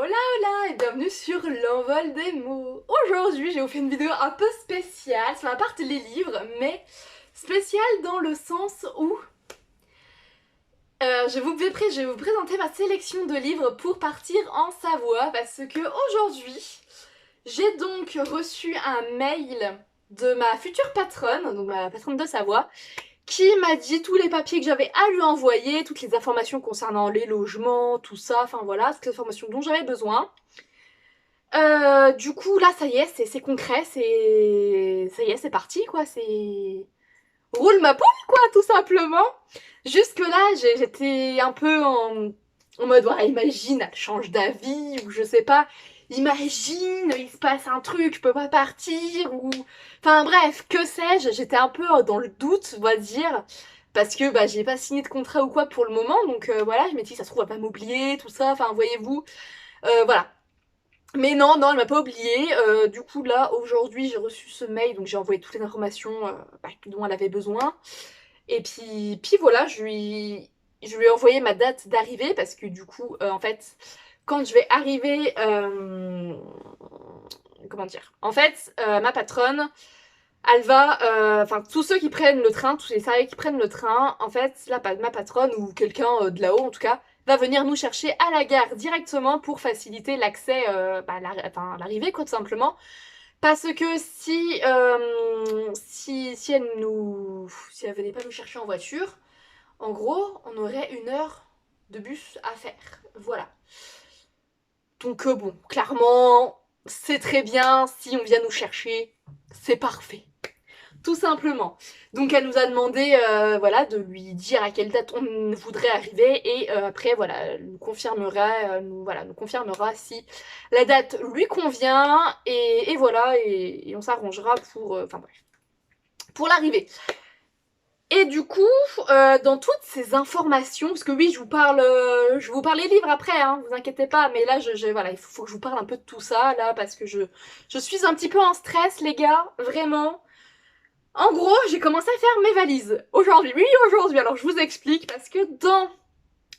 Hola hola et bienvenue sur l'envol des mots. Aujourd'hui je vais vous faire une vidéo un peu spéciale sur la partie des livres, mais spéciale dans le sens où je vais vous présenter ma sélection de livres pour partir en Savoie parce que aujourd'hui j'ai donc reçu un mail de ma future patronne, donc ma patronne de Savoie, qui m'a dit tous les papiers que j'avais à lui envoyer, toutes les informations concernant les logements, tout ça, enfin voilà, toutes les informations dont j'avais besoin. Du coup, là, ça y est, c'est concret, ça y est, c'est parti, quoi, c'est... Roule ma poule, quoi, tout simplement. Jusque-là, j'étais un peu en mode, ouais, imagine, elle change d'avis, ou je sais pas, imagine, il se passe un truc, je peux pas partir, ou... Enfin bref, que sais-je, j'étais un peu dans le doute, on va dire, parce que bah, j'ai pas signé de contrat ou quoi pour le moment, donc voilà, je m'étais dit, ça se trouve, elle va pas m'oublier, tout ça, enfin, voyez-vous, voilà. Mais non, non, elle m'a pas oublié. Du coup, là, aujourd'hui, j'ai reçu ce mail, donc j'ai envoyé toutes les informations dont elle avait besoin. Et puis voilà, je lui ai envoyé ma date d'arrivée parce que du coup, en fait, quand je vais arriver, comment dire? En fait, ma patronne, elle va, enfin, tous ceux qui prennent le train, tous les salariés qui prennent le train, en fait, ma patronne ou quelqu'un de là-haut, en tout cas, va venir nous chercher à la gare directement pour faciliter l'accès, enfin, l'arrivée, quoi, tout simplement. Parce que si elle venait pas nous chercher en voiture, en gros, on aurait 1 heure de bus à faire. Voilà. Donc bon, clairement, c'est très bien. Si on vient nous chercher, c'est parfait. Tout simplement. Donc elle nous a demandé voilà, de lui dire à quelle date on voudrait arriver et après voilà, elle nous confirmera, nous confirmera si la date lui convient et voilà, et on s'arrangera pour, enfin bref, pour l'arrivée. Et du coup, dans toutes ces informations, parce que oui, je vous parle les livres après, hein, vous inquiétez pas, mais là, voilà, il faut que je vous parle un peu de tout ça, là, parce que je suis un petit peu en stress, les gars, vraiment. En gros, j'ai commencé à faire mes valises. Aujourd'hui, oui, aujourd'hui. Alors, je vous explique parce que dans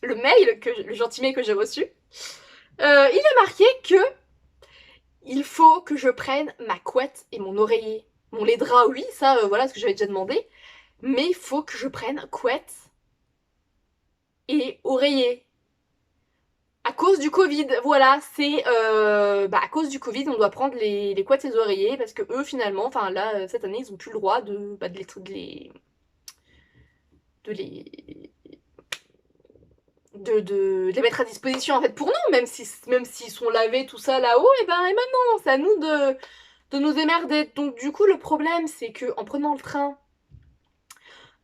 le gentil mail que j'ai reçu, il est marqué que il faut que je prenne ma couette et mon oreiller. Bon, les draps, oui, ça, voilà, ce que j'avais déjà demandé. Mais il faut que je prenne couette et oreiller. À cause du Covid, voilà, c'est à cause du Covid, on doit prendre les couettes et les oreillers parce que eux, finalement, enfin là, cette année, ils ont plus le droit de les de les mettre à disposition en fait pour nous, même s'ils sont lavés tout ça là-haut, et maintenant c'est à nous de nous émerder. Donc du coup le problème c'est que en prenant le train,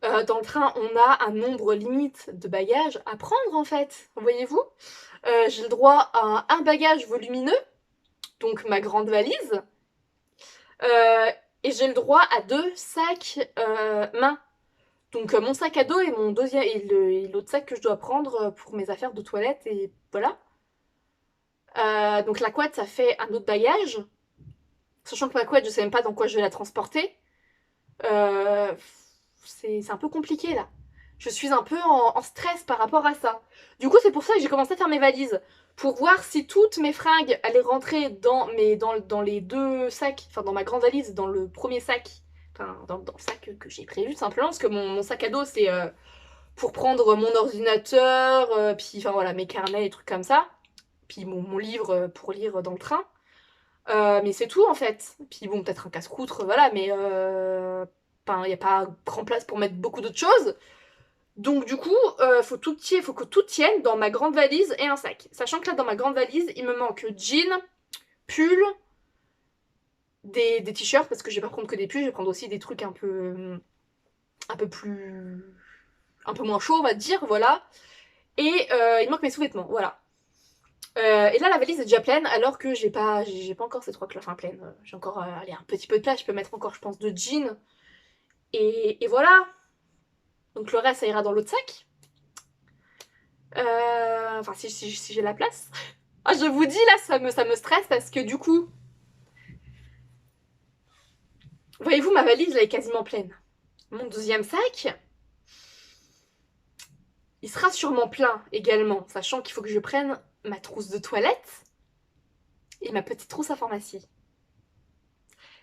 dans le train on a un nombre limite de bagages à prendre en fait, voyez-vous. J'ai le droit à un bagage volumineux, donc ma grande valise, euh, et j'ai le droit à 2 sacs mains. Donc mon sac à dos et mon deuxième et l'autre sac que je dois prendre pour mes affaires de toilette et voilà. Donc la couette ça fait un autre bagage, sachant que ma couette je sais même pas dans quoi je vais la transporter. Euh, c'est un peu compliqué là. Je suis un peu en stress par rapport à ça. Du coup c'est pour ça que j'ai commencé à faire mes valises. Pour voir si toutes mes fringues allaient rentrer dans les 2 sacs, enfin dans ma grande valise, dans le premier sac, enfin dans le sac que j'ai prévu simplement, parce que mon sac à dos c'est pour prendre mon ordinateur, puis enfin voilà, mes carnets et trucs comme ça, puis mon livre pour lire dans le train. Mais c'est tout en fait. Puis bon, peut-être un casse-croûte, voilà, mais il n'y a pas grand place pour mettre beaucoup d'autres choses. Donc du coup, faut que tout tienne dans ma grande valise et un sac. Sachant que là, dans ma grande valise, il me manque jean, pull, des t-shirts, parce que je vais pas prendre que des pulls, je vais prendre aussi des trucs un peu plus... un peu moins chaud, on va dire, voilà. Et il manque mes sous-vêtements, voilà. Et là, la valise est déjà pleine, alors que j'ai pas encore ces 3 cloches pleines. J'ai encore allez, un petit peu de place, je peux mettre encore, je pense, 2 jeans. Et voilà. Donc le reste, ça ira dans l'autre sac. Enfin, si j'ai la place. Ah, je vous dis, là, ça me stresse parce que du coup, voyez-vous, ma valise, là, est quasiment pleine. Mon deuxième sac, il sera sûrement plein également, sachant qu'il faut que je prenne ma trousse de toilette. et ma petite trousse à pharmacie.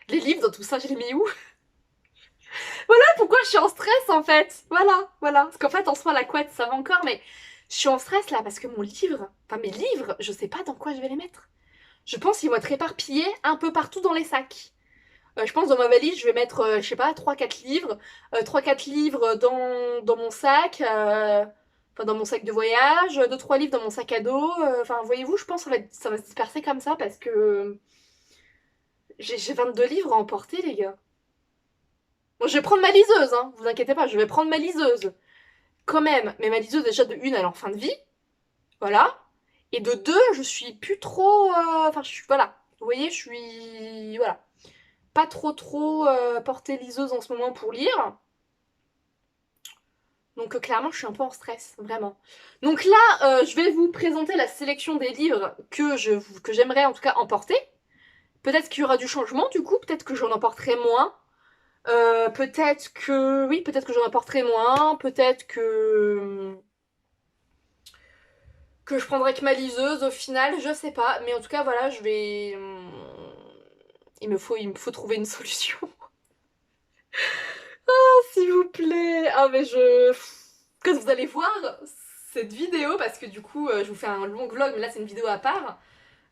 Les livres dans tout ça, je les mets où? Voilà pourquoi je suis en stress en fait. Voilà. Parce qu'en fait, en soi, la couette, ça va encore, mais je suis en stress là parce que mon livre, enfin mes livres, je sais pas dans quoi je vais les mettre. Je pense qu'ils vont être éparpillés un peu partout dans les sacs. Je pense dans ma valise, je vais mettre, je sais pas, 3-4 livres. 3-4 livres dans mon sac. Enfin, dans mon sac de voyage. 2-3 livres dans mon sac à dos. Enfin, voyez-vous, je pense que ça va se disperser comme ça parce que j'ai 22 livres à emporter, les gars. Bon, je vais prendre ma liseuse, hein. Vous inquiétez pas, je vais prendre ma liseuse. Quand même. Mais ma liseuse, déjà, de une, elle est en fin de vie. Voilà. Et de deux, je suis plus trop... Enfin, voilà. Vous voyez, je suis... Voilà. Pas trop portée liseuse en ce moment pour lire. Donc clairement, je suis un peu en stress, vraiment. Donc là, je vais vous présenter la sélection des livres que j'aimerais en tout cas emporter. Peut-être qu'il y aura du changement du coup, peut-être que j'en emporterai moins. Peut-être que... Oui, peut-être que j'en emporterai moins. Peut-être que je prendrai que ma liseuse au final, je sais pas. Mais en tout cas, voilà, je vais... Il me faut trouver une solution. S'il vous plaît. Ah mais quand vous allez voir cette vidéo, parce que du coup je vous fais un long vlog, mais là c'est une vidéo à part.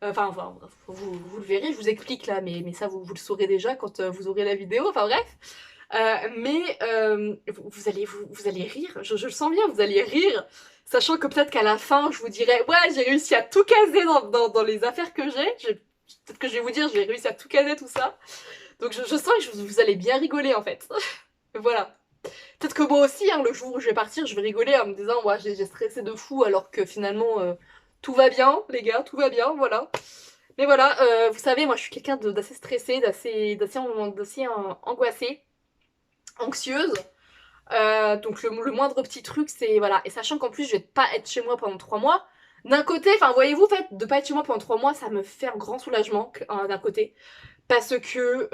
Enfin, vous le verrez, je vous explique là, mais ça vous le saurez déjà quand vous aurez la vidéo, enfin bref. Vous allez rire, je le sens bien, vous allez rire, sachant que peut-être qu'à la fin je vous dirai ouais j'ai réussi à tout caser dans les affaires que j'ai. Peut-être que je vais vous dire j'ai réussi à tout caser tout ça. Donc je sens que vous allez bien rigoler en fait. Voilà. Peut-être que moi aussi, hein, le jour où je vais partir, je vais rigoler en me disant, ouais, j'ai stressé de fou, alors que finalement, tout va bien, les gars, tout va bien, voilà. Mais voilà, vous savez, moi je suis quelqu'un d'assez stressé, d'assez angoissée, anxieuse. Donc le moindre petit truc, c'est, voilà. Et sachant qu'en plus, je vais pas être chez moi pendant 3 mois, d'un côté, enfin, voyez-vous, en fait, de pas être chez moi pendant 3 mois, ça me fait un grand soulagement, d'un côté. Parce que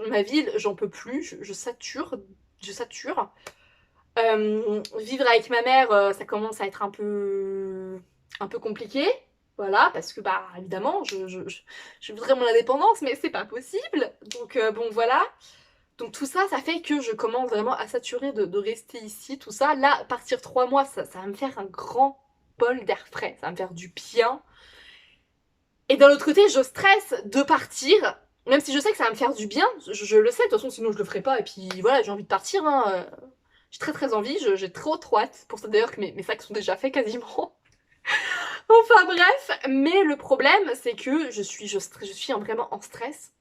ma ville, j'en peux plus, je sature, je sature. Vivre avec ma mère, ça commence à être un peu compliqué. Voilà, parce que bah évidemment, je voudrais mon indépendance, mais c'est pas possible. Donc bon voilà. Donc tout ça, ça fait que je commence vraiment à saturer de rester ici, tout ça. Là, partir 3 mois, ça va me faire un grand bol d'air frais. Ça va me faire du bien. Et d'un autre côté, je stresse de partir, même si je sais que ça va me faire du bien. Je le sais, de toute façon, sinon je le ferai pas. Et puis voilà, j'ai envie de partir, hein. J'ai très envie, j'ai trop hâte. Pour ça d'ailleurs que mes sacs sont déjà faits quasiment. Enfin bref, mais le problème c'est que je suis vraiment en stress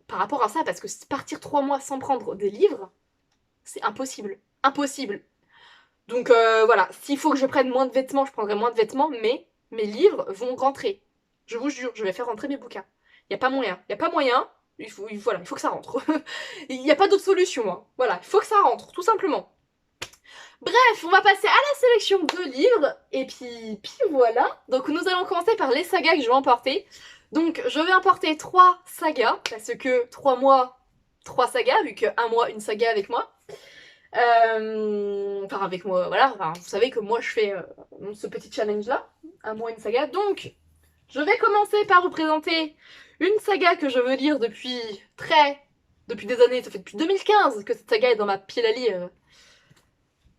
par rapport à ça parce que partir 3 mois sans prendre des livres, c'est impossible. Impossible. Donc voilà, s'il faut que je prenne moins de vêtements, je prendrai moins de vêtements, mais mes livres vont rentrer. Je vous jure, je vais faire rentrer mes bouquins. Il n'y a pas moyen. Il n'y a pas moyen. Voilà, il faut que ça rentre. Il n'y a pas d'autre solution. Hein. Voilà, il faut que ça rentre, tout simplement. Bref, on va passer à la sélection de livres, et puis voilà. Donc nous allons commencer par les sagas que je vais emporter. Donc je vais emporter 3 sagas, parce que 3 mois, 3 sagas, vu que 1 mois, une saga avec moi. Enfin avec moi, voilà, enfin, vous savez que moi je fais ce petit challenge là, 1 mois, une saga. Donc je vais commencer par vous présenter une saga que je veux lire depuis des années, ça fait depuis 2015 que cette saga est dans ma pile à lire.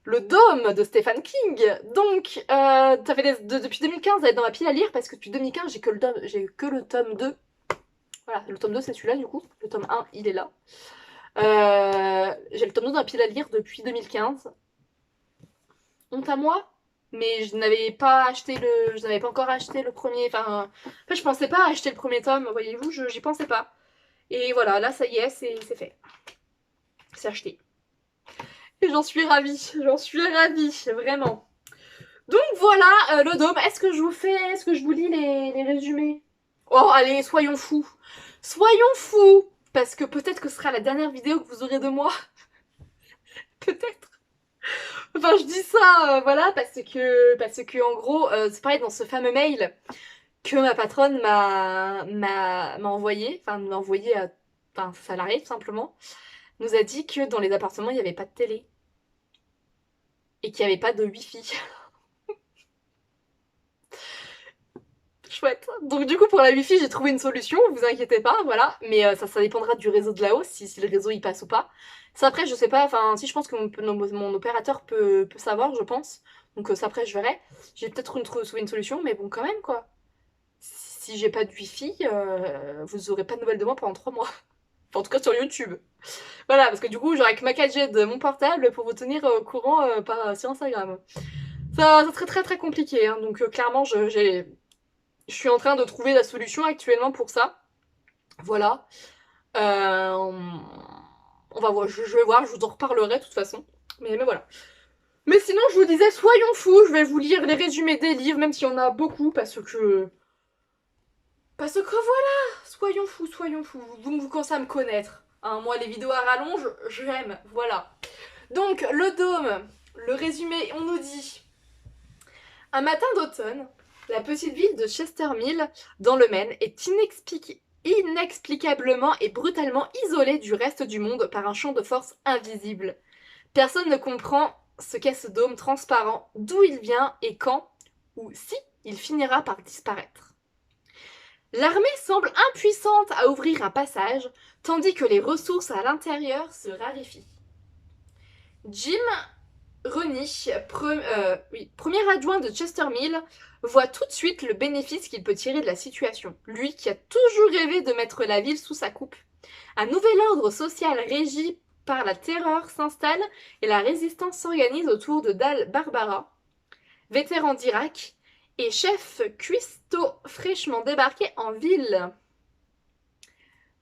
Le Dôme de Stephen King. Donc, ça fait depuis 2015, elle est dans ma pile à lire parce que depuis 2015, j'ai que le tome 2. Voilà, le tome 2, c'est celui-là du coup. Le tome 1, il est là. J'ai le tome 2 dans ma pile à lire depuis 2015. Honte à moi, mais je n'avais pas encore acheté le premier. Enfin, en fait, je pensais pas acheter le premier tome, voyez-vous, j'y pensais pas. Et voilà, là, ça y est, c'est fait. C'est acheté. Et j'en suis ravie, vraiment. Donc voilà, le Dôme. Est-ce que je vous lis les résumés? Oh, allez, soyons fous. Soyons fous. Parce que peut-être que ce sera la dernière vidéo que vous aurez de moi. Peut-être. Enfin, je dis ça, voilà, parce que en gros, c'est pareil dans ce fameux mail que ma patronne m'a envoyé, enfin, m'a envoyé à un salarié, tout simplement, nous a dit que dans les appartements, il n'y avait pas de télé. Et qu'il n'y avait pas de wifi. chouette. Donc du coup pour la wifi j'ai trouvé une solution, vous inquiétez pas, voilà. Mais ça dépendra du réseau de là-haut, si le réseau il passe ou pas. Ça après je sais pas, enfin si je pense que mon opérateur peut savoir, je pense. Donc ça après je verrai. J'ai peut-être trouvé une solution, mais bon quand même quoi. Si j'ai pas de wifi, vous aurez pas de nouvelles de moi pendant 3 mois. Enfin, en tout cas sur YouTube. Voilà, parce que du coup j'aurai que ma 4G de mon portable pour vous tenir au courant sur Instagram. Ça serait très très compliqué, hein. Donc clairement je suis en train de trouver la solution actuellement pour ça. Voilà. On va voir, je vais voir, je vous en reparlerai de toute façon. Mais voilà. Mais sinon, je vous disais, soyons fous, je vais vous lire les résumés des livres, même s'il y en a beaucoup, parce que... Parce que voilà, soyons fous. Vous commencez à me connaître. Hein, moi, les vidéos à rallonge, j'aime, voilà. Donc, le dôme, le résumé, on nous dit... Un matin d'automne, la petite ville de Chestermill, dans le Maine, est inexplicablement et brutalement isolée du reste du monde par un champ de force invisible. Personne ne comprend ce qu'est ce dôme transparent, d'où il vient et quand, ou si, il finira par disparaître. L'armée semble impuissante à ouvrir un passage, tandis que les ressources à l'intérieur se raréfient. Jim Rennie, premier adjoint de Chestermill, voit tout de suite le bénéfice qu'il peut tirer de la situation. Lui qui a toujours rêvé de mettre la ville sous sa coupe. Un nouvel ordre social régi par la terreur s'installe et la résistance s'organise autour de Dal Barbara, vétéran d'Irak, et chef cuistot fraîchement débarqué en ville.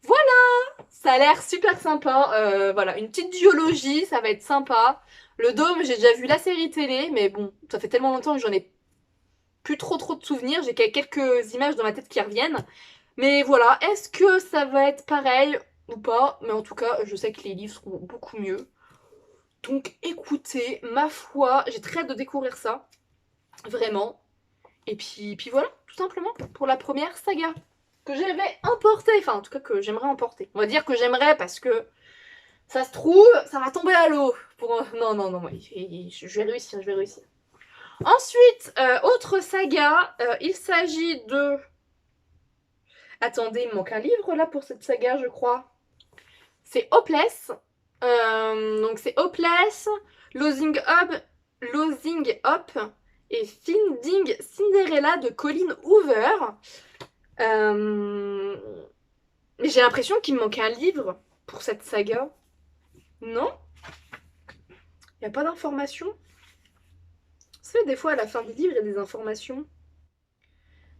Voilà, ça a l'air super sympa. Voilà, une petite duologie, ça va être sympa. Le Dôme, j'ai déjà vu la série télé, mais bon, ça fait tellement longtemps que j'en ai plus trop de souvenirs. J'ai quelques images dans ma tête qui reviennent. Mais voilà, est-ce que ça va être pareil ou pas? Mais en tout cas, je sais que les livres seront beaucoup mieux. Donc écoutez, ma foi, j'ai très hâte de découvrir ça. Vraiment. Et puis voilà, tout simplement, pour la première saga. Que j'aimerais importer, enfin en tout cas que j'aimerais emporter. On va dire que j'aimerais parce que ça se trouve, ça va tomber à l'eau. Non, non, non, je vais réussir, je vais réussir. Ensuite, autre saga, il s'agit de... Attendez, il me manque un livre là pour cette saga, je crois. C'est Hopeless. Donc c'est Hopeless, Losing Up et Finding Cinderella de Colleen Hoover. Mais j'ai l'impression qu'il me manque un livre pour cette saga. Non? Il n'y a pas d'informations? Vous savez, des fois à la fin des livres, il y a des informations.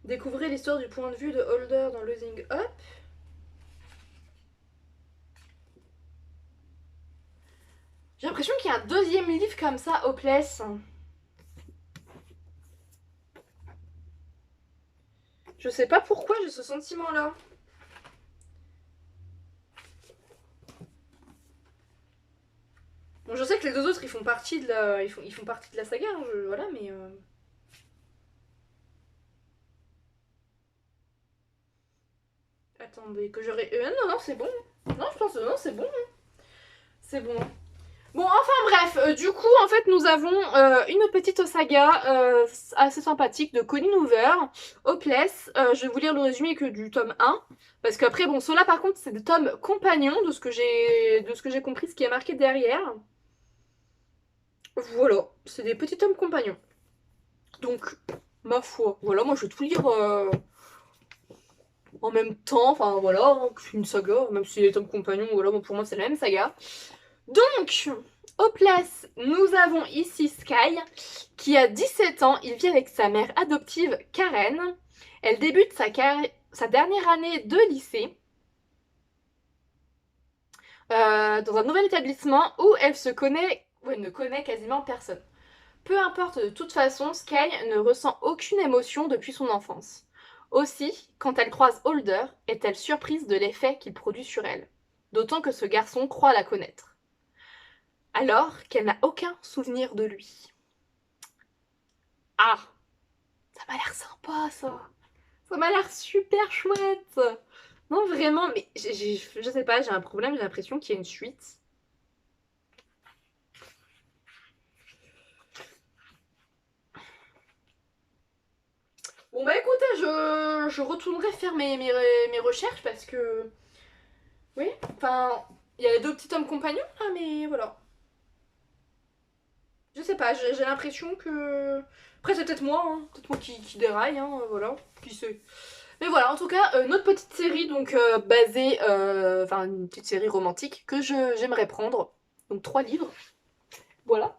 Découvrez l'histoire du point de vue de Holder dans Losing Up. J'ai l'impression qu'il y a un deuxième livre comme ça, Hopeless. Je sais pas pourquoi j'ai ce sentiment-là. Bon, je sais que les deux autres, ils font partie de la saga, hein, voilà, mais... Attendez, que j'aurais... non, c'est bon. Non, je pense que non, c'est bon. C'est bon. Bon, enfin bref, du coup, en fait, nous avons une petite saga assez sympathique de Colleen Hoover, Hopeless. Je vais vous lire le résumé que du tome 1. Parce qu'après, bon, ceux-là, par contre, c'est des tomes compagnons, de ce que j'ai compris, ce qui est marqué derrière. Voilà, c'est des petits tomes compagnons. Donc, ma foi, voilà, moi je vais tout lire en même temps, enfin voilà, hein, une saga, même si les tomes compagnons, voilà, bon, pour moi c'est la même saga. Donc, Hopeless, nous avons ici Sky, qui a 17 ans, il vit avec sa mère adoptive Karen. Elle débute sa dernière année de lycée dans un nouvel établissement où elle ne connaît quasiment personne. Peu importe, de toute façon, Sky ne ressent aucune émotion depuis son enfance. Aussi, quand elle croise Holder, est-elle surprise de l'effet qu'il produit sur elle. D'autant que ce garçon croit la connaître. Alors qu'elle n'a aucun souvenir de lui. Ah, ça m'a l'air sympa ça. Ça m'a l'air super chouette. Non, vraiment, mais je sais pas, j'ai un problème, j'ai l'impression qu'il y a une suite. Bon bah écoutez, je retournerai faire mes recherches parce que... Oui, enfin, il y a les 2 petits tomes compagnons là, mais voilà. Je sais pas, j'ai l'impression que... Après c'est peut-être moi qui déraille, hein, voilà, qui sait. Mais voilà, en tout cas, notre petite série donc basée, enfin une petite série romantique que j'aimerais prendre. Donc 3 livres, voilà,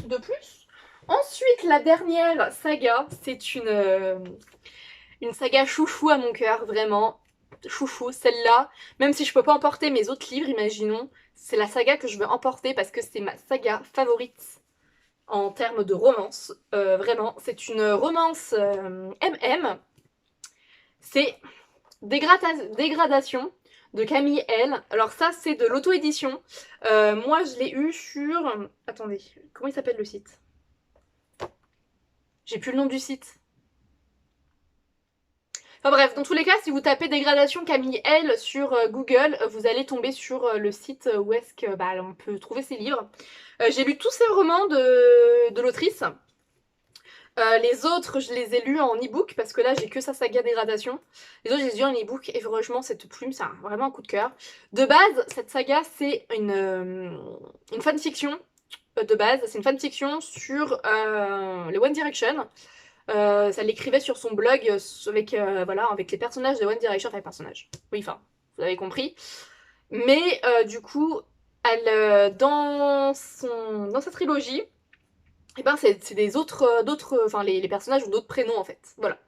de plus. Ensuite, la dernière saga, c'est une saga chouchou à mon cœur, vraiment. Chouchou, celle-là, même si je peux pas emporter mes autres livres, imaginons, c'est la saga que je veux emporter parce que c'est ma saga favorite en termes de romance. Vraiment, c'est une romance MM. C'est Dégradation de Camille L. Alors ça, c'est de l'auto-édition. Moi, je l'ai eu sur... Attendez, comment il s'appelle le site? J'ai plus le nom du site. Enfin bref, dans tous les cas, si vous tapez Dégradation Camille L sur Google, vous allez tomber sur le site où est-ce que on peut trouver ses livres. J'ai lu tous ces romans de l'autrice. Les autres, je les ai lus en e-book parce que là, j'ai que sa saga Dégradation. Les autres, je les ai lus en e-book et franchement, cette plume, c'est vraiment un coup de cœur. De base, cette saga, c'est une fanfiction de base. C'est une fanfiction sur les One Direction. Ça l'écrivait sur son blog avec, voilà, avec les personnages de One Direction. Enfin, les personnages. Oui, enfin, vous avez compris. Mais du coup, elle, dans sa trilogie, et ben c'est des enfin les personnages ont d'autres prénoms en fait, voilà.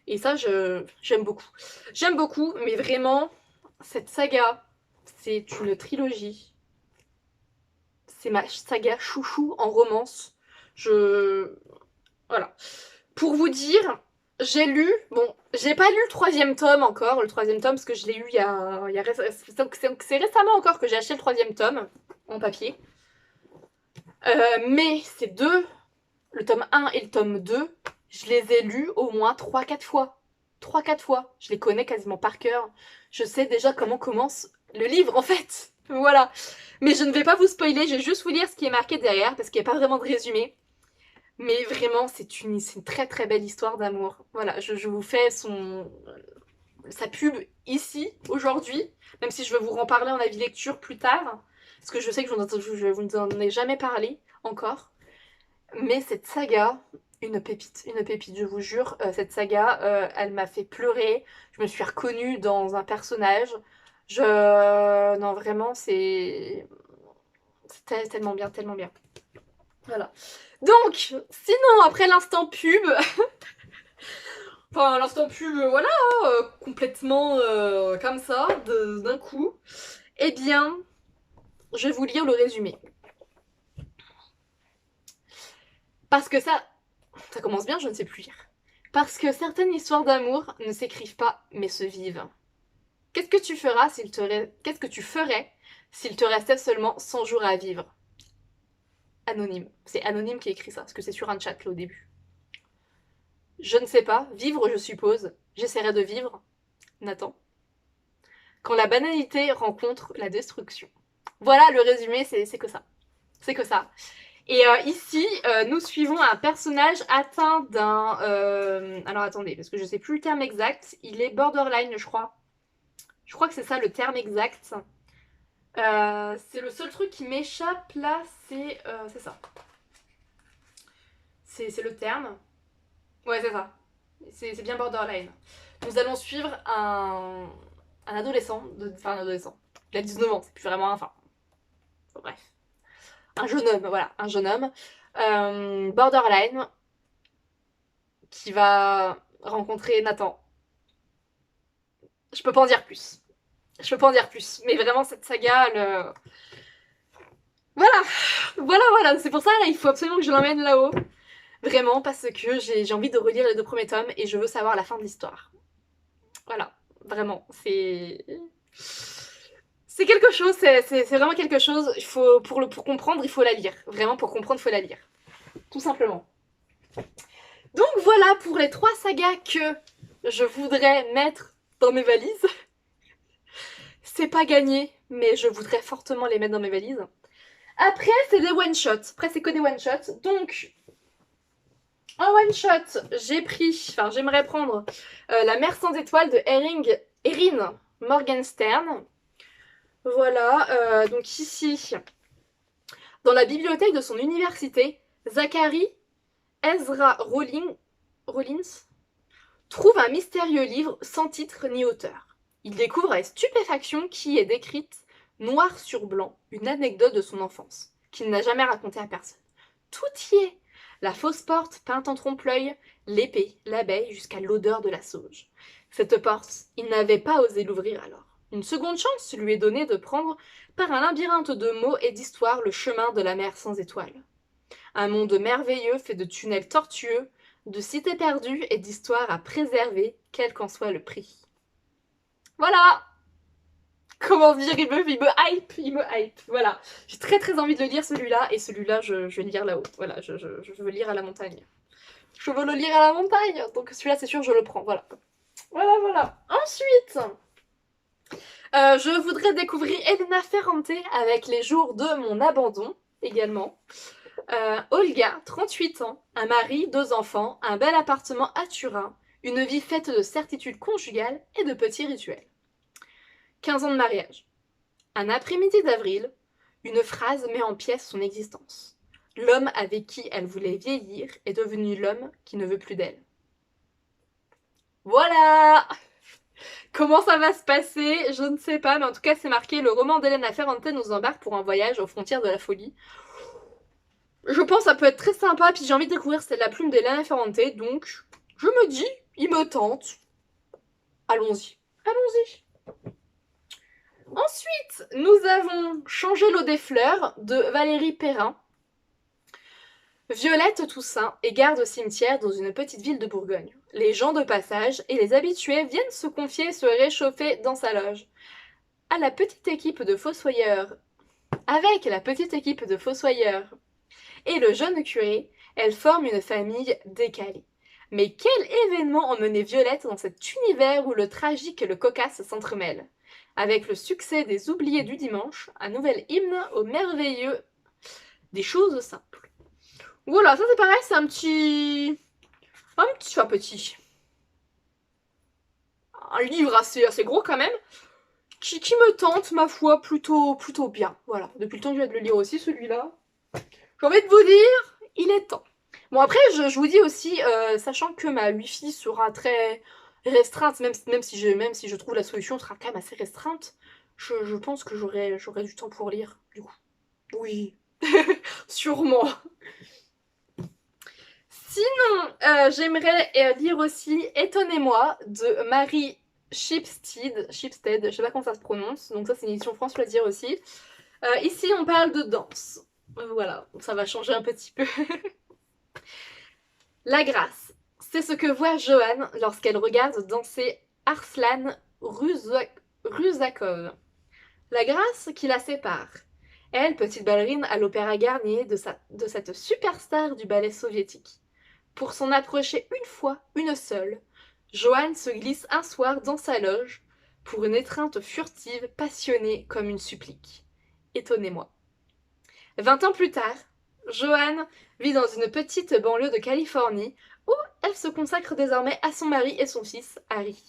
Et ça j'aime beaucoup. J'aime beaucoup, mais vraiment, cette saga, c'est une trilogie. C'est ma saga chouchou en romance. Voilà. Pour vous dire, j'ai lu, bon, j'ai pas lu le 3e tome encore, le 3e tome, parce que je l'ai eu c'est récemment encore que j'ai acheté le 3e tome, en papier. Mais ces deux, le tome 1 et le tome 2, je les ai lus au moins 3-4 fois. 3-4 fois. Je les connais quasiment par cœur. Je sais déjà comment commence le livre, en fait. Voilà. Mais je ne vais pas vous spoiler, je vais juste vous lire ce qui est marqué derrière, parce qu'il n'y a pas vraiment de résumé. Mais vraiment, c'est une très très belle histoire d'amour. Voilà, je vous fais sa pub ici, aujourd'hui, même si je vais vous en parler en avis lecture plus tard, parce que je sais que je vous en ai jamais parlé encore. Mais cette saga, une pépite, je vous jure, cette saga, elle m'a fait pleurer, je me suis reconnue dans un personnage, non vraiment, c'est tellement bien, tellement bien. Voilà. Donc, sinon, après l'instant pub, enfin l'instant pub, voilà, complètement comme ça, d'un coup, eh bien, je vais vous lire le résumé. Parce que ça commence bien, je ne sais plus lire. Parce que certaines histoires d'amour ne s'écrivent pas, mais se vivent. Qu'est-ce que tu ferais s'il te restait seulement 100 jours à vivre? Anonyme. C'est Anonyme qui écrit ça, parce que c'est sur un chat là au début. Je ne sais pas, vivre je suppose. J'essaierai de vivre. Nathan. Quand la banalité rencontre la destruction. Voilà le résumé, c'est que ça. C'est que ça. Et ici, nous suivons un personnage atteint d'un... alors attendez, parce que je sais plus le terme exact. Il est borderline, je crois. Je crois que c'est ça le terme exact. C'est le seul truc qui m'échappe là, c'est ça. C'est le terme. Ouais, c'est ça. C'est bien borderline. Nous allons suivre un adolescent, enfin un adolescent. Il a 19 ans, c'est plus vraiment un... Enfin, bref. Un jeune homme, voilà, un jeune homme. Borderline, qui va rencontrer Nathan. Je peux pas en dire plus. Je peux pas en dire plus. Mais vraiment, cette saga, Voilà, voilà. C'est pour ça, là, il faut absolument que je l'emmène là-haut. Vraiment, parce que j'ai envie de relire les 2 premiers tomes et je veux savoir la fin de l'histoire. Voilà, vraiment, c'est quelque chose, c'est vraiment quelque chose. Il faut, pour comprendre, il faut la lire. Vraiment, pour comprendre, il faut la lire. Tout simplement. Donc voilà pour les 3 sagas que je voudrais mettre dans mes valises. C'est pas gagné, mais je voudrais fortement les mettre dans mes valises. Après, c'est des one-shots. Après, c'est que des one-shots. Donc, En one shot, j'aimerais prendre La mer sans étoiles de Erin Morgenstern. Voilà, donc ici, dans la bibliothèque de son université, Zachary Ezra Rollins trouve un mystérieux livre sans titre ni auteur. Il découvre avec stupéfaction qui est décrite noir sur blanc une anecdote de son enfance, qu'il n'a jamais racontée à personne. Tout y est. La fausse porte peinte en trompe-l'œil, l'épée, l'abeille, jusqu'à l'odeur de la sauge. Cette porte, il n'avait pas osé l'ouvrir alors. Une seconde chance lui est donnée de prendre, par un labyrinthe de mots et d'histoires, le chemin de la mer sans étoiles. Un monde merveilleux fait de tunnels tortueux, de cités perdues et d'histoires à préserver, quel qu'en soit le prix. Voilà! Comment dire, il me hype, voilà. J'ai très envie de le lire celui-là, et celui-là, je vais le lire là-haut. Voilà, je veux lire à la montagne. Je veux le lire à la montagne, donc celui-là, c'est sûr, je le prends, voilà. Voilà. Ensuite, je voudrais découvrir Elena Ferrante avec Les jours de mon abandon, également. Olga, 38 ans, un mari, 2 enfants, un bel appartement à Turin, une vie faite de certitudes conjugales et de petits rituels. 15 ans de mariage. Un après-midi d'avril, une phrase met en pièces son existence. L'homme avec qui elle voulait vieillir est devenu l'homme qui ne veut plus d'elle. Voilà! Comment ça va se passer? Je ne sais pas, mais en tout cas, c'est marqué: le roman d'Elena Ferrante nous embarque pour un voyage aux frontières de la folie. Je pense que ça peut être très sympa, puis j'ai envie de découvrir c'est la plume d'Elena Ferrante, donc je me dis, il me tente. Allons-y. Ensuite, nous avons Changer l'eau des fleurs de Valérie Perrin. Violette Toussaint est garde au cimetière dans une petite ville de Bourgogne. Les gens de passage et les habitués viennent se confier et se réchauffer dans sa loge. Avec la petite équipe de fossoyeurs et le jeune curé, elle forme une famille décalée. Mais quel événement emmenait Violette dans cet univers où le tragique et le cocasse s'entremêlent? Avec le succès des Oubliés du dimanche, un nouvel hymne au merveilleux des choses simples. Voilà, ça c'est pareil, c'est un petit un livre assez gros quand même, qui me tente, ma foi, plutôt bien. Voilà, depuis le temps que je viens de le lire aussi, celui-là. J'ai envie de vous dire, il est temps. Bon, après, je vous dis aussi, sachant que ma Wi-Fi sera très restreinte, même si je trouve la solution sera quand même assez restreinte, je pense que j'aurai du temps pour lire, du coup. Oui, sûrement. Sinon, j'aimerais lire aussi Étonnez-moi de Marie Shipstead, je sais pas comment ça se prononce, donc ça c'est une édition France Loisirs aussi. Ici on parle de danse, voilà, ça va changer un petit peu. La grâce, c'est ce que voit Joanne lorsqu'elle regarde danser Arslan Rusakov. La grâce qui la sépare. Elle, petite ballerine à l'Opéra Garnier de cette superstar du ballet soviétique. Pour s'en approcher une fois, une seule, Joanne se glisse un soir dans sa loge pour une étreinte furtive, passionnée comme une supplique. Étonnez-moi. 20 ans plus tard, Joanne vit dans une petite banlieue de Californie où elle se consacre désormais à son mari et son fils, Harry.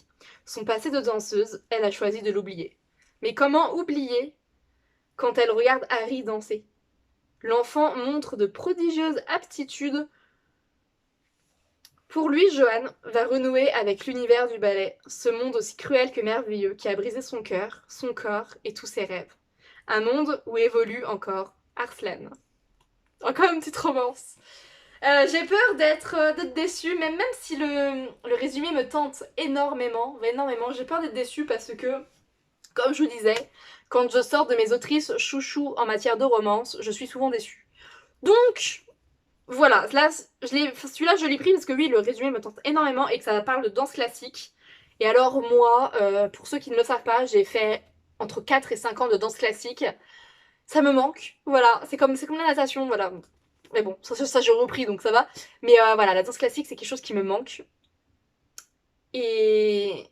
Son passé de danseuse, elle a choisi de l'oublier. Mais comment oublier quand elle regarde Harry danser? L'enfant montre de prodigieuses aptitudes. Pour lui, Joanne va renouer avec l'univers du ballet, ce monde aussi cruel que merveilleux qui a brisé son cœur, son corps et tous ses rêves. Un monde où évolue encore Arslan. Encore une petite romance. J'ai peur d'être déçue, même si le résumé me tente énormément, j'ai peur d'être déçue parce que, comme je vous disais, quand je sors de mes autrices chouchou en matière de romance, je suis souvent déçue. Donc, voilà, là, celui-là je l'ai pris parce que oui, le résumé me tente énormément et que ça parle de danse classique. Et alors moi, pour ceux qui ne le savent pas, j'ai fait entre 4 et 5 ans de danse classique. Ça me manque, voilà, c'est comme la natation, voilà. Mais bon, ça j'ai repris donc ça va. Mais voilà, la danse classique c'est quelque chose qui me manque. Et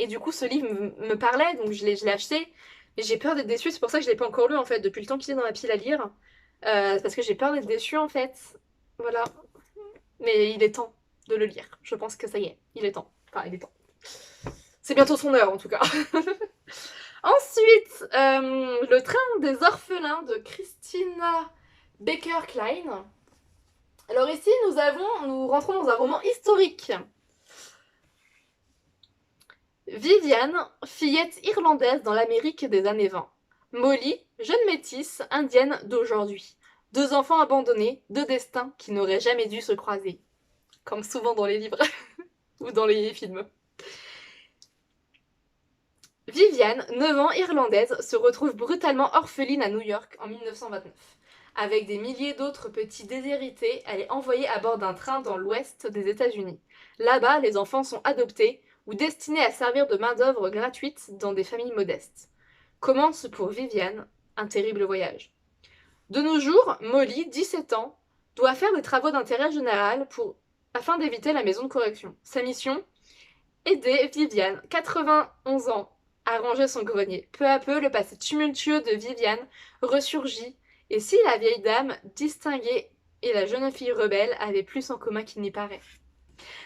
du coup ce livre me parlait, donc je l'ai acheté. Mais j'ai peur d'être déçue, c'est pour ça que je l'ai pas encore lu en fait, depuis le temps qu'il est dans ma pile à lire. Parce que j'ai peur d'être déçue en fait. Voilà. mais il est temps de le lire. Je pense que ça y est, il est temps. Enfin, il est temps. C'est bientôt son heure, en tout cas. Ensuite, Le train des orphelins de Christina Baker-Klein. Alors ici, nous rentrons dans un roman historique. Viviane, fillette irlandaise dans l'Amérique des années 20. Molly, jeune métisse indienne d'aujourd'hui. 2 enfants abandonnés, 2 destins qui n'auraient jamais dû se croiser. Comme souvent dans les livres ou dans les films. Viviane, 9 ans, irlandaise, se retrouve brutalement orpheline à New York en 1929. Avec des milliers d'autres petits déshérités, elle est envoyée à bord d'un train dans l'ouest des États-Unis. Là-bas, les enfants sont adoptés ou destinés à servir de main-d'œuvre gratuite dans des familles modestes. Commence pour Viviane un terrible voyage. De nos jours, Molly, 17 ans, doit faire des travaux d'intérêt général afin d'éviter la maison de correction. Sa mission, aider Viviane, 91 ans, à ranger son grenier. Peu à peu, le passé tumultueux de Viviane ressurgit, et si la vieille dame distinguée et la jeune fille rebelle avaient plus en commun qu'il n'y paraît.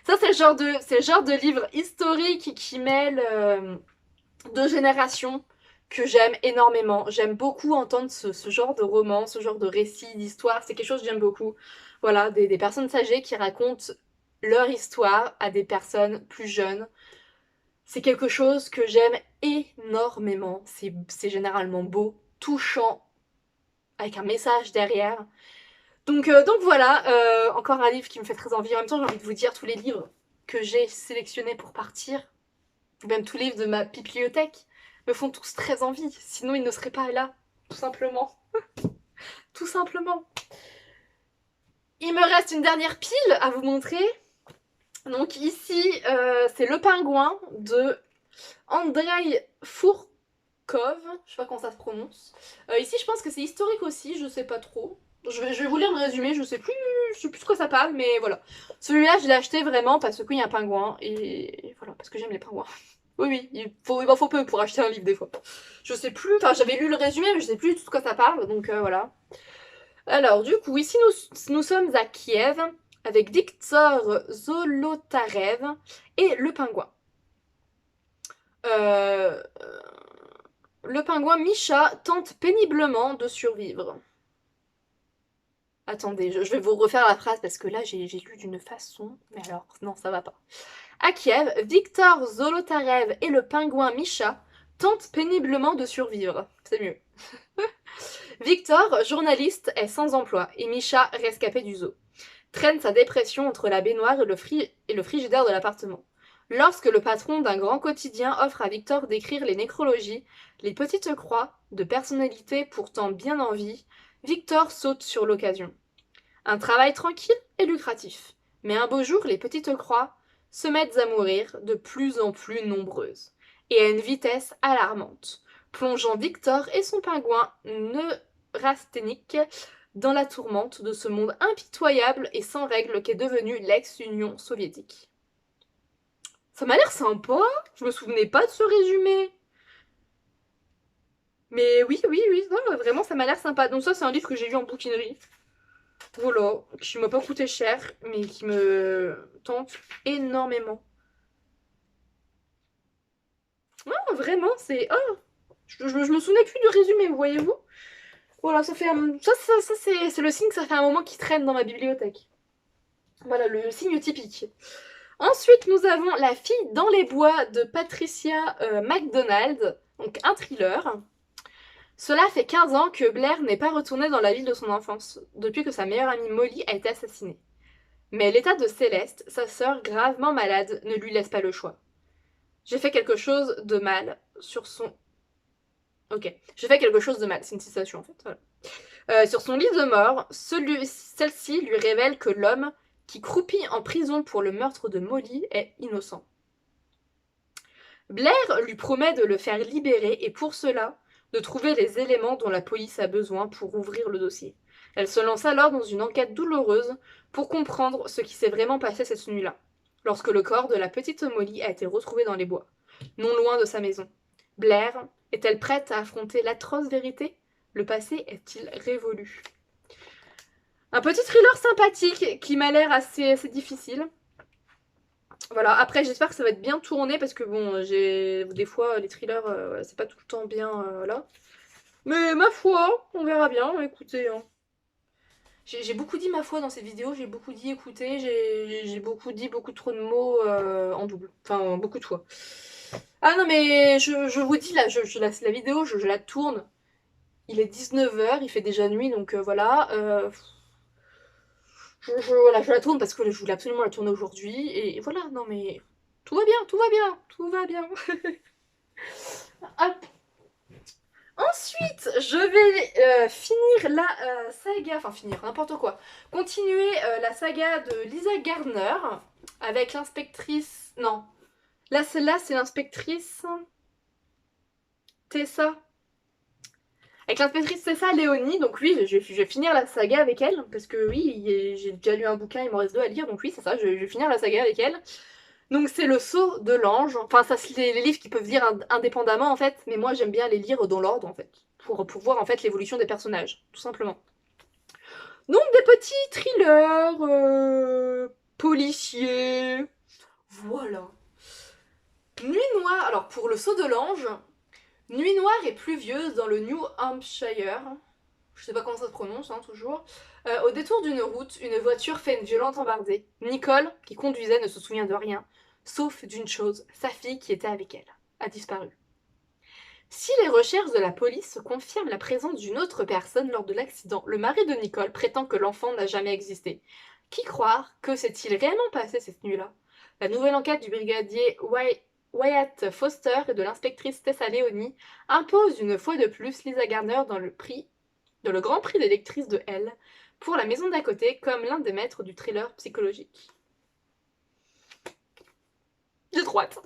Ça, c'est le genre de livre historique qui mêle 2 générations que j'aime énormément. J'aime beaucoup entendre ce genre de roman, ce genre de récit, d'histoire. C'est quelque chose que j'aime beaucoup. Voilà, des personnes âgées qui racontent leur histoire à des personnes plus jeunes. C'est quelque chose que j'aime énormément. C'est généralement beau, touchant, avec un message derrière. Donc voilà, encore un livre qui me fait très envie. En même temps, j'ai envie de vous dire tous les livres que j'ai sélectionnés pour partir, même tous les livres de ma bibliothèque, me font tous très envie. Sinon, ils ne seraient pas là, tout simplement. Tout simplement. Il me reste une dernière pile à vous montrer. Donc ici, c'est Le Pingouin de Andrei Fourkov. Je sais pas comment ça se prononce. Ici, je pense que c'est historique aussi, je sais pas trop. Je vais vous lire le résumé, je sais plus de quoi ça parle, mais voilà. Celui-là, je l'ai acheté vraiment parce qu'il y a un pingouin, et voilà, parce que j'aime les pingouins. Oui, il m'en faut peu pour acheter un livre des fois. Je sais plus, enfin j'avais lu le résumé, mais je sais plus du tout de quoi ça parle, donc voilà. Alors du coup, ici nous sommes à Kiev, avec Viktor Zolotarev et le pingouin. Le pingouin Misha tente péniblement de survivre. Attendez, je vais vous refaire la phrase parce que là j'ai lu d'une façon, mais alors non, ça va pas. À Kiev, Viktor Zolotarev et le pingouin Misha tentent péniblement de survivre. C'est mieux. Victor, journaliste, est sans emploi et Misha, rescapé du zoo, traîne sa dépression entre la baignoire et le frigidaire de l'appartement. Lorsque le patron d'un grand quotidien offre à Victor d'écrire les nécrologies, les petites croix de personnalités pourtant bien en vie, Victor saute sur l'occasion. Un travail tranquille et lucratif. Mais un beau jour, les petites croix se mettent à mourir de plus en plus nombreuses, et à une vitesse alarmante, plongeant Victor et son pingouin neurasthénique dans la tourmente de ce monde impitoyable et sans règles qu'est devenu l'ex-Union soviétique. Ça m'a l'air sympa, je me souvenais pas de ce résumé. Mais oui, non, vraiment ça m'a l'air sympa. Donc ça c'est un livre que j'ai lu en bouquinerie. Voilà, qui m'a pas coûté cher, mais qui me tente énormément. Non, vraiment, c'est... Oh, je me souvenais plus du résumé, voyez-vous. Voilà, ça fait ça c'est le signe que ça fait un moment qu'il traîne dans ma bibliothèque. Voilà, le signe typique. Ensuite, nous avons La fille dans les bois de Patricia MacDonald, donc un thriller. Cela fait 15 ans que Blair n'est pas retourné dans la ville de son enfance, depuis que sa meilleure amie Molly a été assassinée. Mais l'état de Céleste, sa sœur gravement malade, ne lui laisse pas le choix. J'ai fait quelque chose de mal sur son... Ok, j'ai fait quelque chose de mal, c'est une citation en fait, voilà. Sur son lit de mort, celle-ci lui révèle que l'homme qui croupit en prison pour le meurtre de Molly est innocent. Blair lui promet de le faire libérer et pour cela, de trouver les éléments dont la police a besoin pour ouvrir le dossier. Elle se lance alors dans une enquête douloureuse pour comprendre ce qui s'est vraiment passé cette nuit-là, lorsque le corps de la petite Molly a été retrouvé dans les bois, non loin de sa maison. Blair est-elle prête à affronter l'atroce vérité ? Le passé est-il révolu ? Un petit thriller sympathique qui m'a l'air assez difficile. Voilà, après j'espère que ça va être bien tourné parce que bon, des fois les thrillers, c'est pas tout le temps bien là. Mais ma foi, on verra bien, écoutez. Hein. J'ai beaucoup dit ma foi dans cette vidéo, j'ai beaucoup dit écoutez, j'ai beaucoup dit beaucoup trop de mots en double. Enfin, beaucoup de fois. Ah non mais je vous dis là, la vidéo, je la tourne. Il est 19h, il fait déjà nuit, donc voilà. Voilà, je la tourne parce que je voulais absolument la tourner aujourd'hui. Et voilà, non mais tout va bien, tout va bien, tout va bien. Hop. Ensuite, je vais finir la saga, enfin finir, n'importe quoi. Continuer la saga de Lisa Gardner avec l'inspectrice... Non, là celle-là c'est l'inspectrice Tessa. Avec l'inspectrice Tessa Léonie, donc oui, je vais finir la saga avec elle, parce que oui, j'ai déjà lu un bouquin, il m'en reste 2 à lire, donc oui, c'est ça, je vais finir la saga avec elle. Donc c'est le Sceau de l'Ange, enfin ça c'est les livres qui peuvent lire indépendamment en fait, mais moi j'aime bien les lire dans l'ordre en fait, pour voir en fait l'évolution des personnages, tout simplement. Donc des petits thrillers, policiers, voilà. Nuit noire, alors pour le Sceau de l'Ange, nuit noire et pluvieuse dans le New Hampshire, je sais pas comment ça se prononce, hein, toujours. Au détour d'une route, une voiture fait une violente embardée. Nicole, qui conduisait, ne se souvient de rien, sauf d'une chose, sa fille qui était avec elle, a disparu. Si les recherches de la police confirment la présence d'une autre personne lors de l'accident, le mari de Nicole prétend que l'enfant n'a jamais existé. Qui croire? Que s'est-il réellement passé cette nuit-là? La nouvelle enquête du brigadier Wyatt Foster et de l'inspectrice Tessa Leoni impose une fois de plus Lisa Gardner dans le Grand Prix des lectrices de Elle pour La Maison d'à côté comme l'un des maîtres du thriller psychologique. J'ai trop hâte.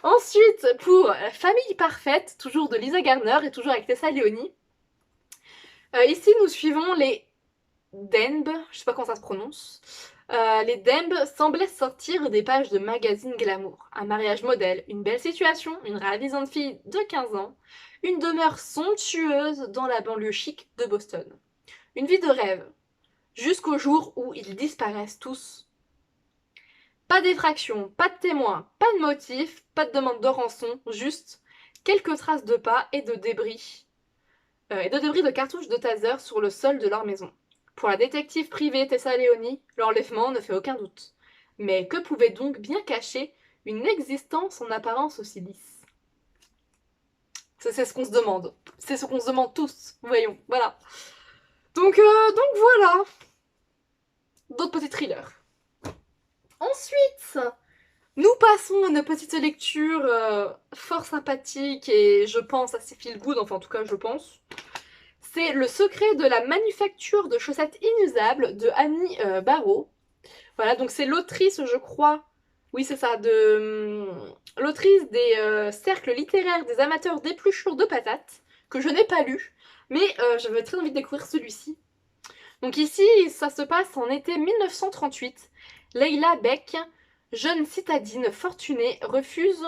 Ensuite, pour Famille parfaite, toujours de Lisa Gardner et toujours avec Tessa Leoni. Ici, nous suivons les Denb, je sais pas comment ça se prononce. Les Denb semblaient sortir des pages de magazines glamour. Un mariage modèle, une belle situation, une ravissante fille de 15 ans, une demeure somptueuse dans la banlieue chic de Boston. Une vie de rêve, jusqu'au jour où ils disparaissent tous. Pas d'effraction, pas de témoins, pas de motif, pas de demande de rançon, juste quelques traces de pas et de débris de cartouches de taser sur le sol de leur maison. Pour la détective privée Tessa Leoni, l'enlèvement ne fait aucun doute. Mais que pouvait donc bien cacher une existence en apparence aussi lisse? C'est ce qu'on se demande. C'est ce qu'on se demande tous. Voyons, voilà. Donc voilà. D'autres petits thrillers. Ensuite, nous passons à une petite lecture fort sympathique et je pense assez feel good, enfin en tout cas je pense. C'est Le secret de la manufacture de chaussettes inusables de Annie Barrault. Voilà, donc c'est l'autrice, je crois, oui c'est ça, l'autrice des cercles littéraires des amateurs d'épluchures de patates, que je n'ai pas lu, mais j'avais très envie de découvrir celui-ci. Donc ici, ça se passe en été 1938. Leila Beck, jeune citadine fortunée, refuse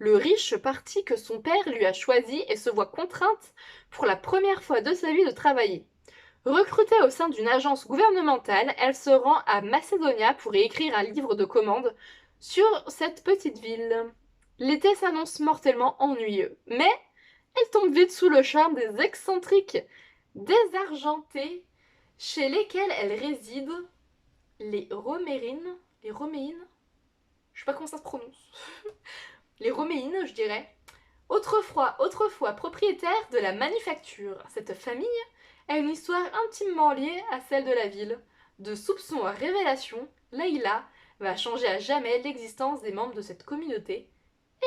le riche parti que son père lui a choisi et se voit contrainte pour la première fois de sa vie de travailler. Recrutée au sein d'une agence gouvernementale, elle se rend à Macedonia pour y écrire un livre de commande sur cette petite ville. L'été s'annonce mortellement ennuyeux, mais elle tombe vite sous le charme des excentriques désargentés chez lesquels elle réside, les Roméines, je sais pas comment ça se prononce, les Roméines je dirais. Autrefois propriétaire de la manufacture, cette famille a une histoire intimement liée à celle de la ville. De soupçons à révélation, Leila va changer à jamais l'existence des membres de cette communauté et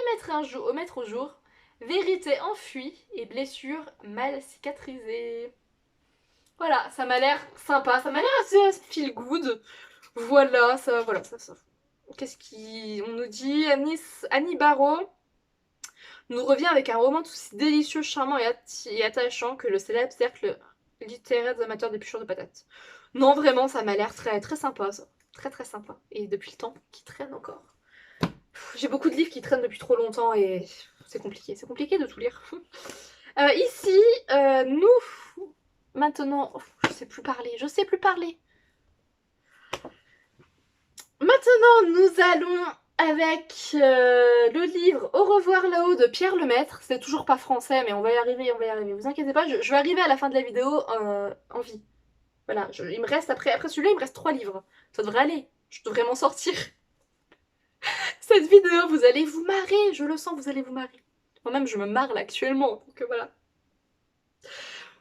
mettre au jour vérité enfuie et blessures mal cicatrisées. Voilà, ça m'a l'air sympa, ça m'a l'air assez feel good. Voilà. Qu'est-ce qu'on nous dit? Annie Barrault nous revient avec un roman aussi délicieux, charmant et attachant que le célèbre cercle littéraire des amateurs d'épluchures de patates. Non, vraiment, ça m'a l'air très, très sympa, ça. Très, très sympa. Et depuis le temps, qui traîne encore. J'ai beaucoup de livres qui traînent depuis trop longtemps et c'est compliqué de tout lire. Ici, nous, maintenant, je sais plus parler, je sais plus parler. Maintenant, nous allons avec le livre Au revoir là-haut de Pierre Lemaître. C'est toujours pas français, mais on va y arriver, on va y arriver. Vous inquiétez pas, je vais arriver à la fin de la vidéo en vie. Voilà, il me reste, après celui-là, il me reste 3 livres. Ça devrait aller, je devrais m'en sortir. Cette vidéo, vous allez vous marrer, je le sens, vous allez vous marrer. Moi-même, je me marre là actuellement, donc voilà.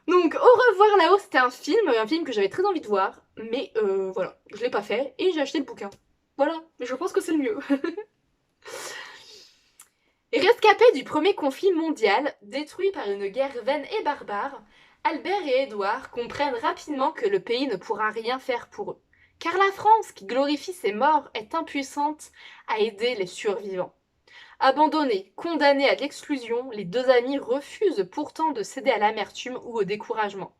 Donc, Au revoir là-haut, c'était un film que j'avais très envie de voir, mais voilà, je l'ai pas fait, et j'ai acheté le bouquin. Voilà, mais je pense que c'est le mieux. Rescapés du premier conflit mondial, détruits par une guerre vaine et barbare, Albert et Édouard comprennent rapidement que le pays ne pourra rien faire pour eux. Car la France, qui glorifie ses morts, est impuissante à aider les survivants. Abandonnés, condamnés à l'exclusion, les deux amis refusent pourtant de céder à l'amertume ou au découragement.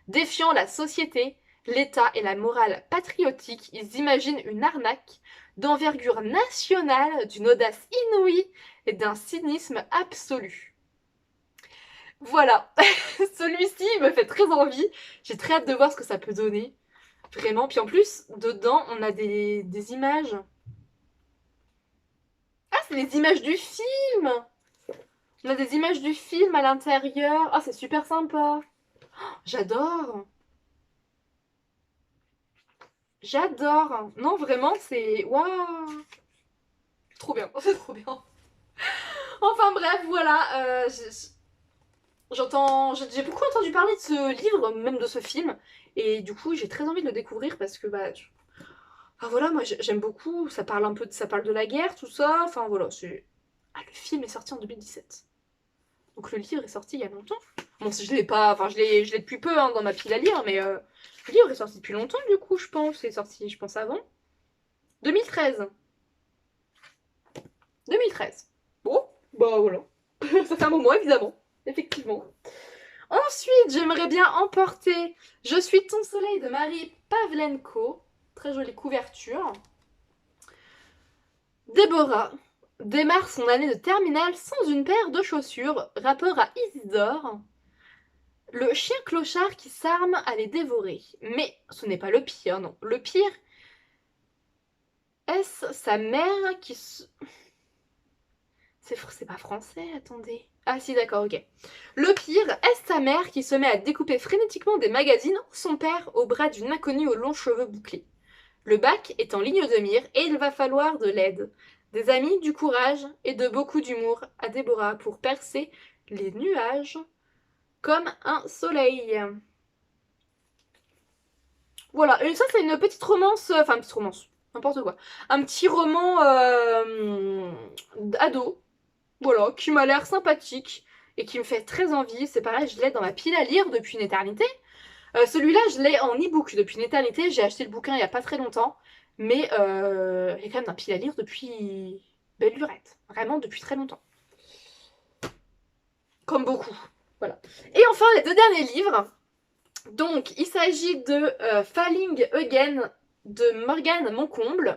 Défiant la société, l'État et la morale patriotique, ils imaginent une arnaque d'envergure nationale, d'une audace inouïe et d'un cynisme absolu. Voilà, celui-ci me fait très envie, j'ai très hâte de voir ce que ça peut donner, vraiment. Puis en plus, dedans, on a des images. Ah, c'est les images du film! On a des images du film à l'intérieur. Ah, c'est super sympa. J'adore. J'adore. Non, vraiment, c'est... Waouh. Trop bien, c'est trop bien. Enfin bref, voilà. J'ai beaucoup entendu parler de ce livre, même de ce film. Et du coup, j'ai très envie de le découvrir parce que, bah... Enfin voilà, moi j'aime beaucoup. Ça parle un peu ça parle de la guerre, tout ça. Enfin voilà, c'est... Ah, le film est sorti en 2017. Donc le livre est sorti il y a longtemps. Bon, si je l'ai pas, enfin je l'ai depuis peu hein, dans ma pile à lire, mais le livre est sorti depuis longtemps du coup, je pense. C'est sorti, je pense, avant. 2013. 2013. Bon, bah voilà. Ça fait un moment, évidemment. Effectivement. Ensuite, j'aimerais bien emporter Je suis ton soleil de Marie Pavlenko. Très jolie couverture. Déborah démarre son année de terminale sans une paire de chaussures. Rapport à Isidore. Le chien clochard qui s'arme à les dévorer. Mais ce n'est pas le pire, non. Le pire, est-ce sa mère qui se... C'est pas français, attendez. Ah si, d'accord, ok. Le pire, est-ce sa mère qui se met à découper frénétiquement des magazines ou son père au bras d'une inconnue aux longs cheveux bouclés? Le bac est en ligne de mire et il va falloir de l'aide. Des amis, du courage et de beaucoup d'humour à Déborah pour percer les nuages comme un soleil. Voilà, et ça c'est une petite romance, enfin une petite romance, n'importe quoi. Un petit roman ado, voilà, qui m'a l'air sympathique et qui me fait très envie. C'est pareil, je l'ai dans ma pile à lire depuis une éternité. Celui-là, je l'ai en e-book depuis une éternité. J'ai acheté le bouquin il n'y a pas très longtemps, mais il est quand même dans ma pile à lire depuis belle lurette. Vraiment depuis très longtemps. Comme beaucoup. Voilà. Et enfin, les deux derniers livres. Donc, il s'agit de Falling Again de Morgane Moncomble.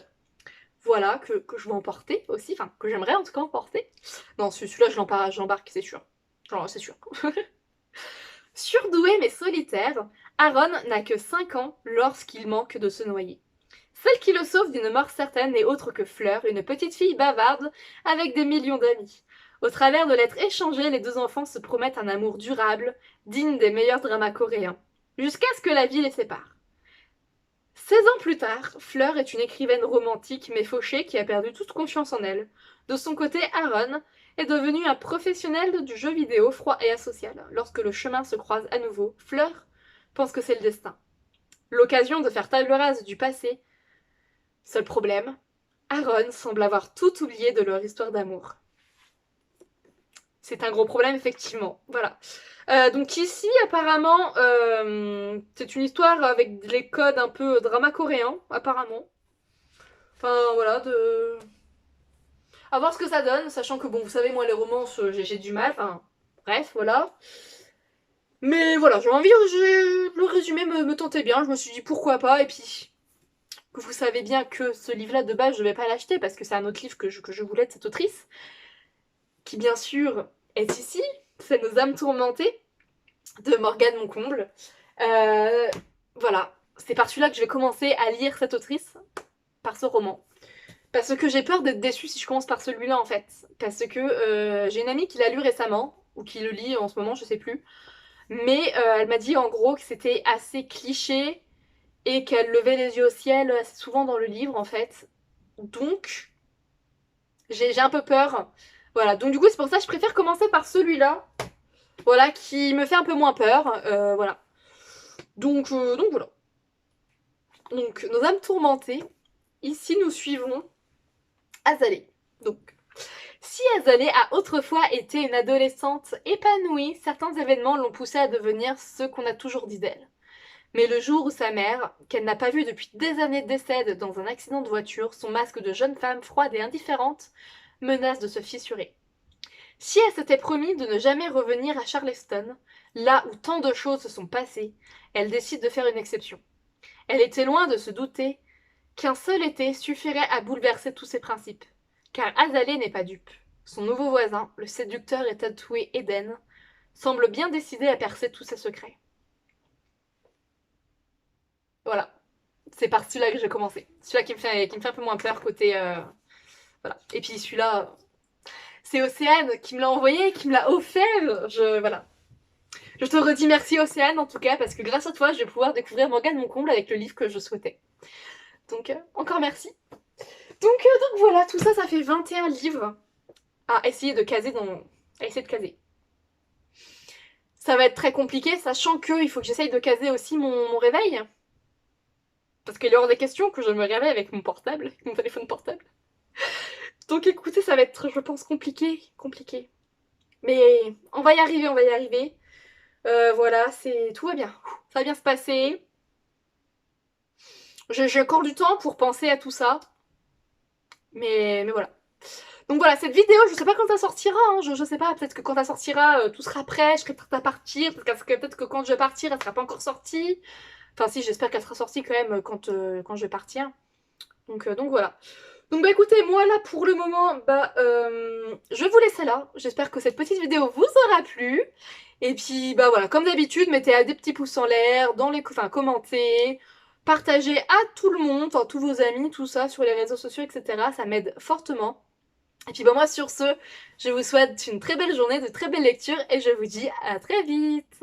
Voilà, que je vais emporter aussi, enfin, que j'aimerais en tout cas emporter. Non, celui-là, je l'embarque, c'est sûr. Genre, c'est sûr. Surdoué mais solitaire, Aaron n'a que 5 ans lorsqu'il manque de se noyer. Celle qui le sauve d'une mort certaine n'est autre que Fleur, une petite fille bavarde avec des millions d'amis. Au travers de lettres échangées, les deux enfants se promettent un amour durable, digne des meilleurs dramas coréens, jusqu'à ce que la vie les sépare. 16 ans plus tard, Fleur est une écrivaine romantique mais fauchée qui a perdu toute confiance en elle. De son côté, Aaron est devenu un professionnel du jeu vidéo froid et asocial. Lorsque le chemin se croise à nouveau, Fleur pense que c'est le destin. L'occasion de faire table rase du passé. Seul problème, Aaron semble avoir tout oublié de leur histoire d'amour. C'est un gros problème, effectivement. Voilà. Donc ici, apparemment, c'est une histoire avec les codes un peu drama coréen, apparemment. Enfin, voilà, à voir ce que ça donne, sachant que, bon, vous savez, moi, les romances, j'ai du mal, enfin, bref, voilà. Mais voilà, j'ai envie, le résumé me tentait bien, je me suis dit pourquoi pas, et puis, vous savez bien que ce livre-là, de base, je vais pas l'acheter, parce que c'est un autre livre que je voulais de cette autrice, qui, bien sûr, est ici, c'est Nos âmes tourmentées, de Morgane Moncomble. voilà, c'est par celui-là que je vais commencer à lire cette autrice, par ce roman. Parce que j'ai peur d'être déçue si je commence par celui-là en fait. Parce que j'ai une amie qui l'a lu récemment, ou qui le lit en ce moment, je sais plus. Mais elle m'a dit en gros que c'était assez cliché et qu'elle levait les yeux au ciel assez souvent dans le livre en fait. Donc j'ai un peu peur. Voilà, donc du coup c'est pour ça que je préfère commencer par celui-là. Voilà, qui me fait un peu moins peur. Voilà. Donc voilà. Donc nos âmes tourmentées. Ici nous suivons Azalée. Donc si Azalée a autrefois été une adolescente épanouie, certains événements l'ont poussée à devenir ce qu'on a toujours dit d'elle. Mais le jour où sa mère, qu'elle n'a pas vue depuis des années, décède dans un accident de voiture, son masque de jeune femme froide et indifférente menace de se fissurer. Si elle s'était promis de ne jamais revenir à Charleston, là où tant de choses se sont passées, elle décide de faire une exception. Elle était loin de se douter qu'un seul été suffirait à bouleverser tous ses principes. Car Azalée n'est pas dupe. Son nouveau voisin, le séducteur et tatoué Eden, semble bien décidé à percer tous ses secrets. Voilà. C'est par celui-là que j'ai commencé. Celui-là qui me fait un peu moins peur côté... voilà. Et puis celui-là, c'est Océane qui me l'a envoyé, qui me l'a offert. Voilà. Je te redis merci Océane en tout cas, parce que grâce à toi, je vais pouvoir découvrir Morgane Moncomble avec le livre que je souhaitais. Donc, encore merci. Donc voilà, tout ça, ça fait 21 livres à essayer de caser dans... à essayer de caser. Ça va être très compliqué, sachant qu'il faut que j'essaye de caser aussi mon réveil. Parce qu'il y aura des questions que je me réveille avec mon portable, avec mon téléphone portable. Donc écoutez, ça va être, je pense, compliqué. Mais on va y arriver, on va y arriver. Voilà, tout va bien. Ça va bien se passer. J'ai encore du temps pour penser à tout ça. Mais voilà. Donc voilà, cette vidéo, je sais pas quand ça sortira, hein, je sais pas, peut-être que quand ça sortira, tout sera prêt, je serai prête à partir, peut-être que quand je vais partir, elle sera pas encore sortie. Enfin si, j'espère qu'elle sera sortie quand même quand je vais partir. Donc voilà. Donc bah écoutez, moi là pour le moment, je vais vous laisser là. J'espère que cette petite vidéo vous aura plu. Et puis bah voilà, comme d'habitude, mettez des petits pouces en l'air, enfin commentez, partagez à tout le monde, enfin tous vos amis, tout ça sur les réseaux sociaux, etc. Ça m'aide fortement. Et puis bah moi sur ce, je vous souhaite une très belle journée, de très belles lectures et je vous dis à très vite.